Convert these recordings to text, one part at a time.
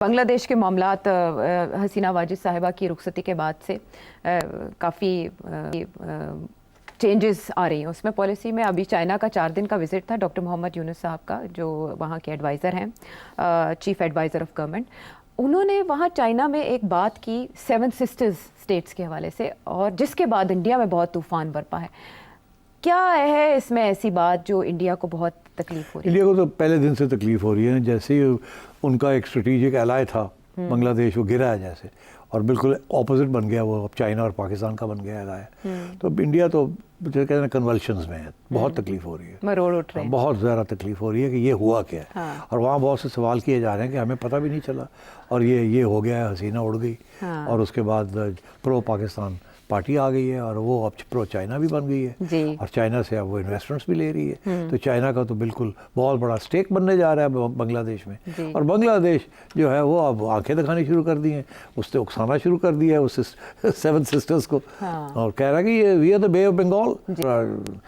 बांग्लादेश के मामलात हसीना वाजिद साहिबा की रुखसती के बाद से काफ़ी चेंजेस आ रही हैं उसमें पॉलिसी में। अभी चाइना का 4 दिन का विजिट था डॉक्टर मोहम्मद यूनुस साहब का, जो वहाँ के एडवाइज़र हैं, चीफ एडवाइज़र ऑफ गवर्नमेंट। उन्होंने वहाँ चाइना में एक बात की 7 सिस्टर्स स्टेट्स के हवाले से, और जिसके बाद इंडिया में बहुत तूफान बरपा है। क्या है इसमें ऐसी बात जो इंडिया को बहुत तकलीफ हो रही है? इंडिया को तो पहले दिन से तकलीफ हो रही है। जैसे ही उनका एक स्ट्रेटेजिक एलाय था बांग्लादेश, वो गिरा है जैसे, और बिल्कुल ऑपोजिट बन गया वो, अब चाइना और पाकिस्तान का बन गया एलाय। तो अब इंडिया तो जो कहते हैं कन्वल्शंस में है, बहुत तकलीफ हो रही है, मरोड़ उठ रहे हैं, बहुत ज़्यादा तकलीफ हो रही है कि ये हुआ क्या है। हाँ। और वहाँ बहुत से सवाल किए जा रहे हैं कि हमें पता भी नहीं चला, और ये हो गया है, हसीना उड़ गई। हाँ। और उसके बाद प्रो पाकिस्तान पार्टी आ गई है, और वो अब प्रो चाइना भी बन गई है, और चाइना से अब वो इन्वेस्टमेंट्स भी ले रही है। तो चाइना का तो बिल्कुल बहुत बड़ा स्टेक बनने जा रहा है बांग्लादेश में। और बांग्लादेश जो है वो अब आंखें दिखानी शुरू कर दी हैं, उसने उकसाना शुरू कर दिया है उस 7 सिस्टर्स को। हाँ। और कह रहा है कि ये we are the Bay of Bengal,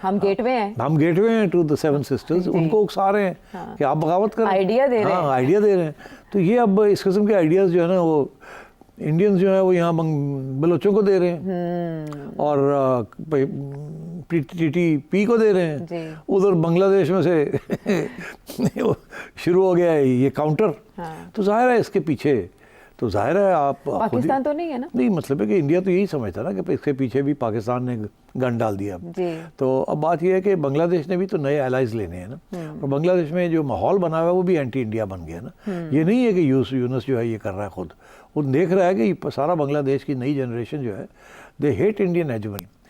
हम गेटवे हैं, हम गेटवे हैं टू द 7 सिस्टर्स। उनको उकसा रहे हैं। हाँ। कि आप बगावत करें, आइडिया दे रहे हैं। हाँ, आइडिया दे रहे हैं। तो ये अब इस किस्म के आइडियाज़ जो है ना, वो इंडियंस जो है वो यहाँ बलोचों को दे रहे हैं, और टीटीपी को दे रहे हैं। उधर बांग्लादेश में से शुरू हो गया है ये काउंटर। हाँ। तो जाहिर है इसके पीछे, तो जाहिर है आप पाकिस्तान तो नहीं है ना? नहीं, मतलब है कि इंडिया तो यही समझता ना कि इसके पीछे भी पाकिस्तान ने गन डाल दिया। तो अब बात यह है कि बांग्लादेश ने भी तो नए एलाइज लेने हैं ना, और बांग्लादेश में जो माहौल बना हुआ है वो भी एंटी इंडिया बन गया ना। ये नहीं है कि यूनुस जो है ये कर रहा है खुद, वो देख रहा है कि सारा बांग्लादेश की नई जनरेशन जो है, दे हेट इंडियन हेजेमनी।